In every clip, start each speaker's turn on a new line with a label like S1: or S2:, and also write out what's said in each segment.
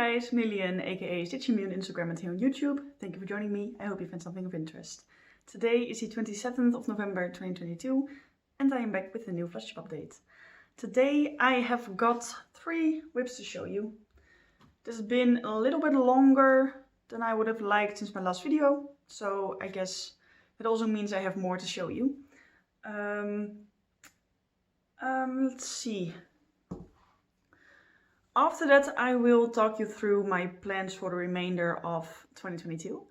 S1: guys, Million aka Stitching Me on Instagram and here on YouTube. Thank you for joining me. I hope you found something of interest. Today is the 27th of November 2022 and I am back with a new Flosstube update. Today I have got 3 whips to show you. This has been a little bit longer than I would have liked since my last video, so I guess it also means I have more to show you. Let's see. After that, I will talk you through my plans for the remainder of 2022,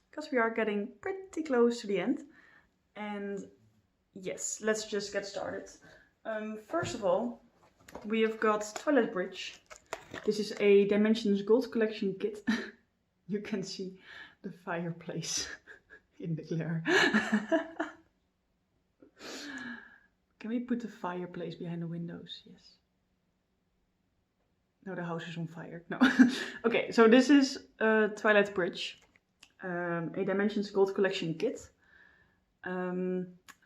S1: because we are getting pretty close to the end. And yes, let's just get started. First of all, we have got Toilet Bridge. This is a Dimensions Gold Collection kit. You can see the fireplace in the glare. Can we put the fireplace behind the windows? Yes. No, the house is on fire. No. Okay, so this is a Toilet Bridge, a Dimensions Gold Collection kit.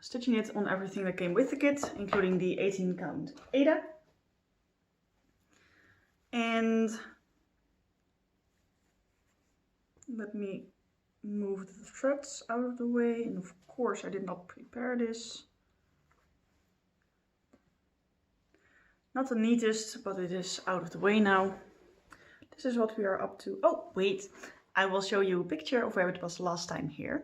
S1: Stitching it on everything that came with the kit, including the 18 count Ada. And let me move the threads out of the way. And of course I did not prepare this. Not the neatest, but it is out of the way now. This is what we are up to. Oh, wait. I will show you a picture of where it was last time here.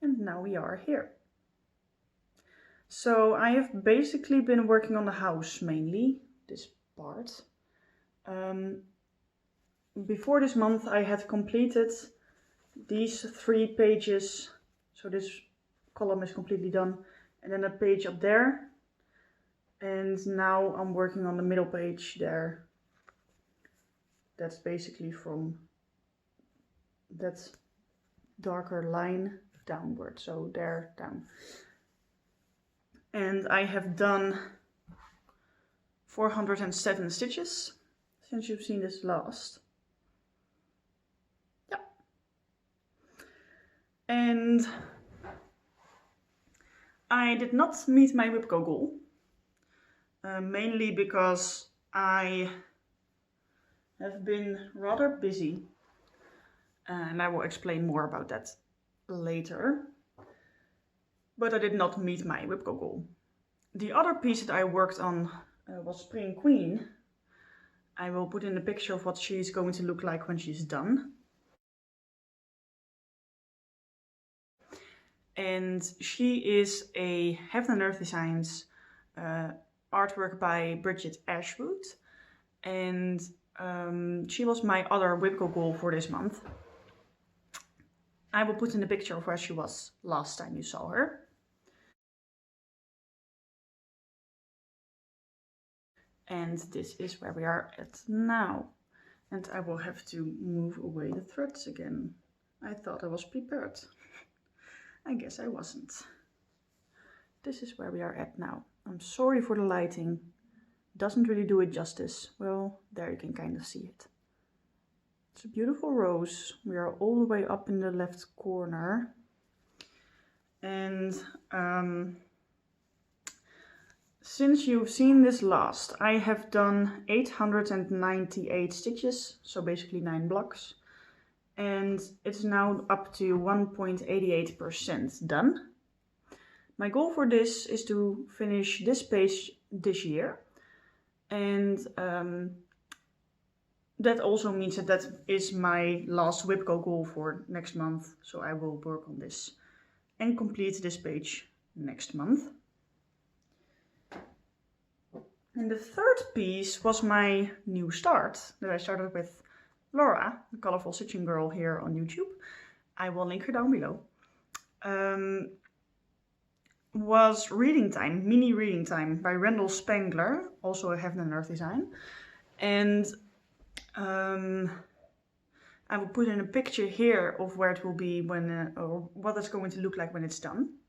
S1: And now we are here. So I have basically been working on the house mainly, this part. Before this month I had completed these 3 pages. So this column is completely done, and then a page up there, and now I'm working on the middle page there. That's basically from that darker line downward, so there down. And I have done 407 stitches since you've seen this last. Yeah. And I did not meet my WIPCO goal, mainly because I have been rather busy, and I will explain more about that later, but I did not meet my WIPCO goal. The other piece that I worked on was Spring Queen. I will put in a picture of what she's going to look like when she's done. And she is a Heaven and Earth Designs artwork by Bridget Ashwood. And she was my other WIPCO goal for this month. I will put in a picture of where she was last time you saw her. And this is where we are at now. And I will have to move away the threads again. I thought I was prepared. I guess I wasn't. This is where we are at now. I'm sorry for the lighting. Doesn't really do it justice. Well, there you can kind of see it. It's a beautiful rose. We are all the way up in the left corner. And since you've seen this last, I have done 898 stitches, so basically 9 blocks. And it's now up to 1.88% done. My goal for this is to finish this page this year. And that also means that that is my last WIPCO goal for next month. So I will work on this and complete this page next month. And the third piece was my new start that I started with Laura, the Colorful Stitching Girl, here on YouTube. I will link her down below. Was Reading Time, Mini Reading Time by Randall Spangler, also a Heaven and Earth design. And I will put in a picture here of where it will be when, or what it's going to look like when it's done.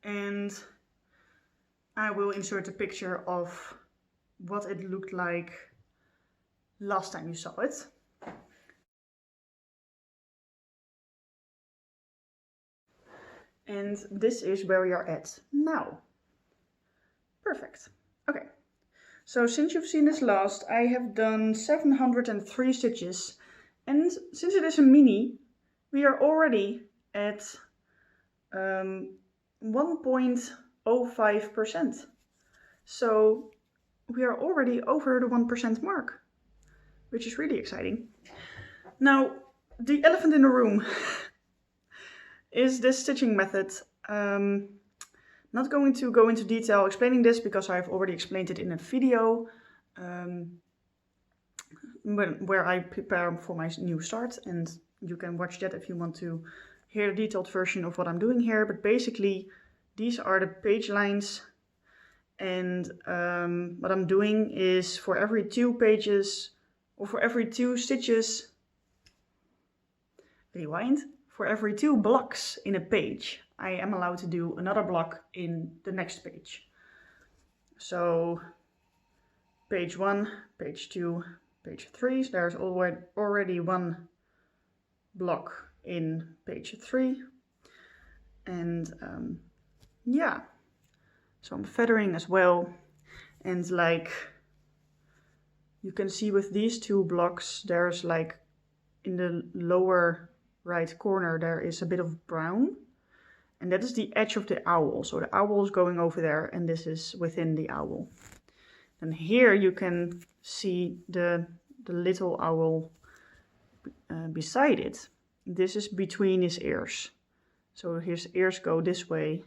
S1: And I will insert a picture of what it looked like last time you saw it. And this is where we are at now. Perfect. Okay. So since you've seen this last, I have done 703 stitches. And since it is a mini, we are already at 1.05%. So we are already over the 1% mark, which is really exciting. Now, the elephant in the room is this stitching method. Not going to go into detail explaining this because I've already explained it in a video where I prepare for my new start, and you can watch that if you want to hear the detailed version of what I'm doing here. But basically, these are the page lines, and what I'm doing is for every 2 pages, or for every 2 stitches, rewind, for every 2 blocks in a page, I am allowed to do another block in the next page. So page 1, page 2, page 3, so there's already 1 block in page 3. And yeah, so I'm feathering as well. And like you can see with these 2 blocks, there's like in the lower right corner, there is a bit of brown. And that is the edge of the owl. So the owl is going over there, and this is within the owl. And here you can see the little owl beside it. This is between his ears. So his ears go this way.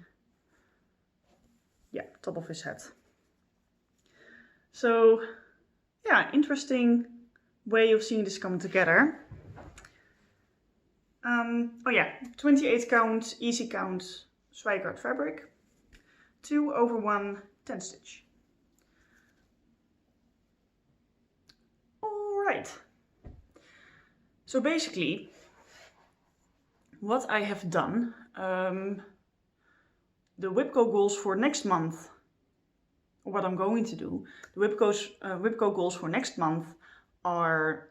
S1: Yeah, top of his head. So yeah, interesting way of seeing this come together. Oh yeah, 28 count, easy count, Zweigart fabric, 2/1 10 stitch. Alright, so basically what I have done, the WIPCO goals for next month, or what I'm going to do, the WIPCO goals for next month are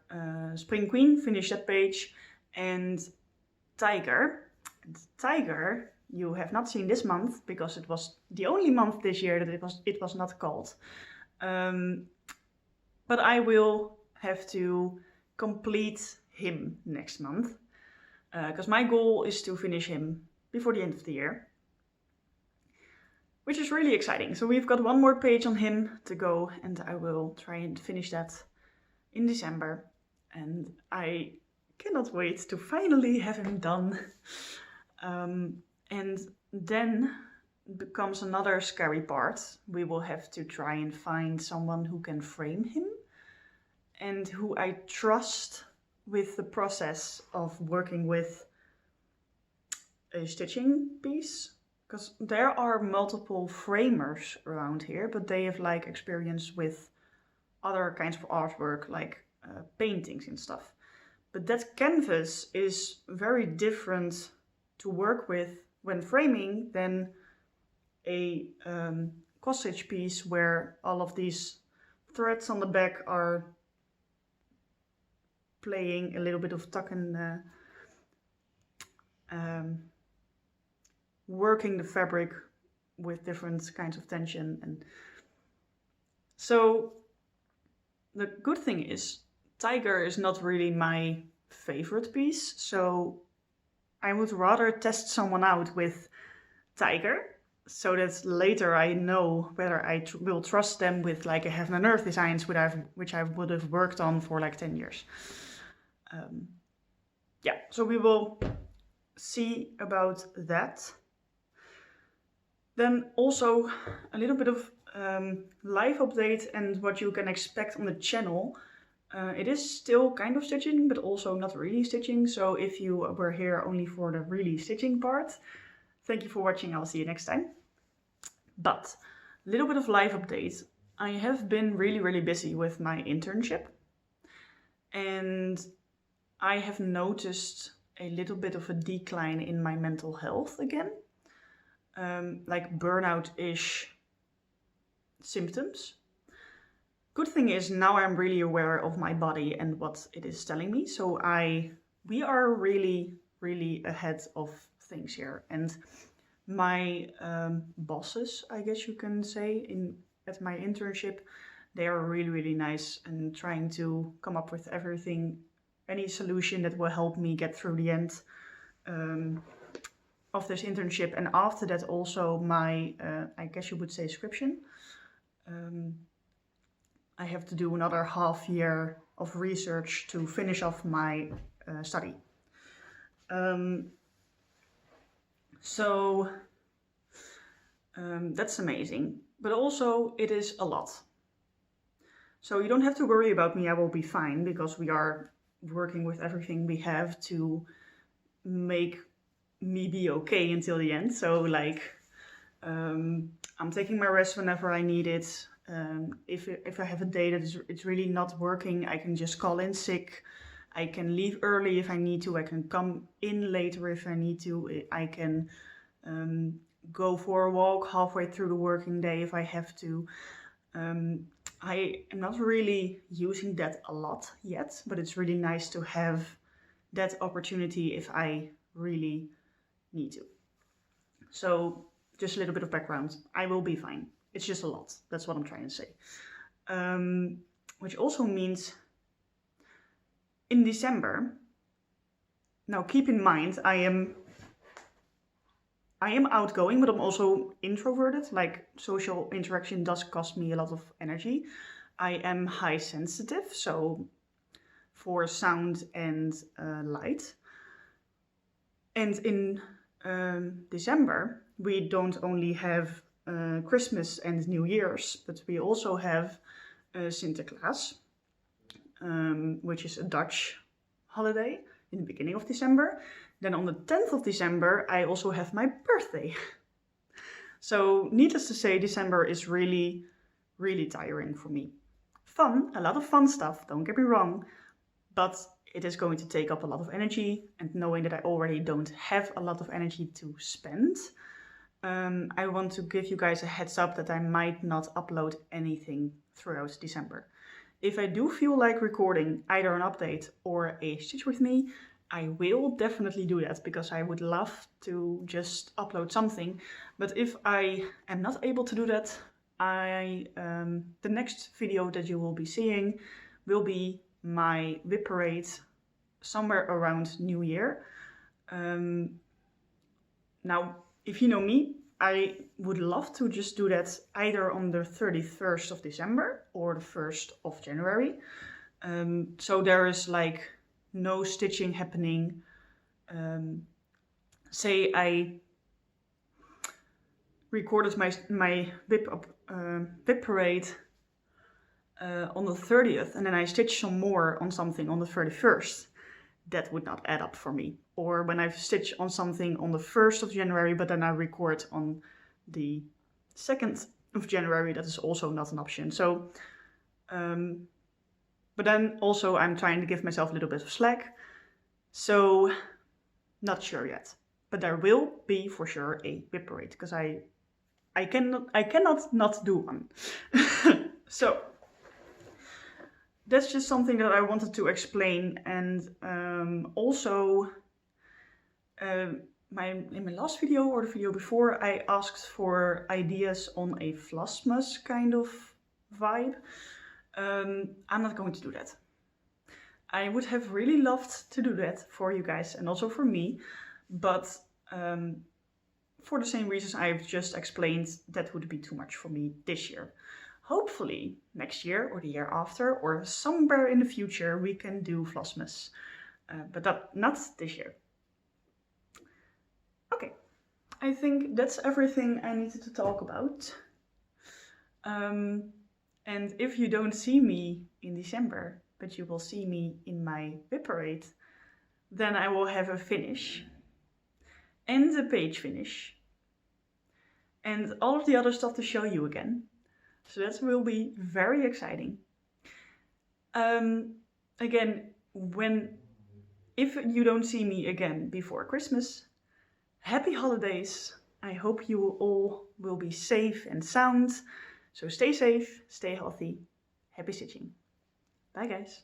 S1: Spring Queen, finish that page, and Tiger. And Tiger you have not seen this month because it was the only month this year that it was not called. But I will have to complete him next month because my goal is to finish him before the end of the year, which is really exciting. So we've got 1 more page on him to go, and I will try and finish that in December, and I cannot wait to finally have him done. And then becomes another scary part. We will have to try and find someone who can frame him and who I trust with the process of working with a stitching piece, because there are multiple framers around here, but they have like experience with other kinds of artwork, like paintings and stuff. But that canvas is very different to work with when framing than a cross-stitch piece where all of these threads on the back are playing a little bit of tuck and working the fabric with different kinds of tension. And so the good thing is Tiger is not really my favorite piece, so I would rather test someone out with Tiger so that later I know whether I will trust them with like a Heaven and Earth designs which I would have worked on for like 10 years. Yeah, so we will see about that. Then also a little bit of live update and what you can expect on the channel. It is still kind of stitching, but also not really stitching. So if you were here only for the really stitching part, thank you for watching. I'll see you next time. But a little bit of live update. I have been really busy with my internship, and I have noticed a little bit of a decline in my mental health again, like burnout-ish symptoms. Good thing is now I'm really aware of my body and what it is telling me. So we are really ahead of things here. And My bosses, I guess you can say, at my internship, they are really, really nice and trying to come up with everything, any solution that will help me get through the end of this internship. And after that also my, I guess you would say, scription. I have to do another half year of research to finish off my study. So that's amazing, but also it is a lot. So you don't have to worry about me, I will be fine, because we are working with everything we have to make me be okay until the end. So like, I'm taking my rest whenever I need it. If I have a day that it's really not working, I can just call in sick. I can leave early if I need to. I can come in later if I need to. I can go for a walk halfway through the working day if I have to. I am not really using that a lot yet, but it's really nice to have that opportunity if I really need to. So just a little bit of background. I will be fine. It's just a lot. That's what I'm trying to say. Which also means in December, now keep in mind, I am outgoing, but I'm also introverted. Like, social interaction does cost me a lot of energy. I am high sensitive, so for sound and light. And in December, we don't only have Christmas and New Year's, but we also have Sinterklaas, which is a Dutch holiday in the beginning of December. Then on the 10th of December, I also have my birthday. So needless to say, December is really, really tiring for me. Fun, a lot of fun stuff, don't get me wrong, but it is going to take up a lot of energy, and knowing that I already don't have a lot of energy to spend, I want to give you guys a heads up that I might not upload anything throughout December. If I do feel like recording either an update or a stitch with me, I will definitely do that, because I would love to just upload something. But if I am not able to do that, the next video that you will be seeing will be my whip parade somewhere around New Year. Now, if you know me, I would love to just do that either on the 31st of December or the 1st of January. So there is like no stitching happening. Say I recorded my whip parade on the 30th, and then I stitch some more on something on the 31st. That would not add up for me. Or when I stitch on something on the 1st of January, but then I record on the 2nd of January, that is also not an option. So, but then also I'm trying to give myself a little bit of slack. So, not sure yet. But there will be for sure a whip parade, because I cannot not do one. So, that's just something that I wanted to explain. And also, in my last video or the video before, I asked for ideas on a Flosstube kind of vibe. I'm not going to do that. I would have really loved to do that for you guys and also for me, but for the same reasons I've just explained, that would be too much for me this year. Hopefully next year or the year after or somewhere in the future we can do Vlogmas, but not this year. Okay, I think that's everything I needed to talk about. And if you don't see me in December, but you will see me in my whip parade, then I will have a finish and a page finish and all of the other stuff to show you again. So that will be very exciting. Again, if you don't see me again before Christmas, happy holidays. I hope you all will be safe and sound. So stay safe, stay healthy, happy stitching. Bye guys.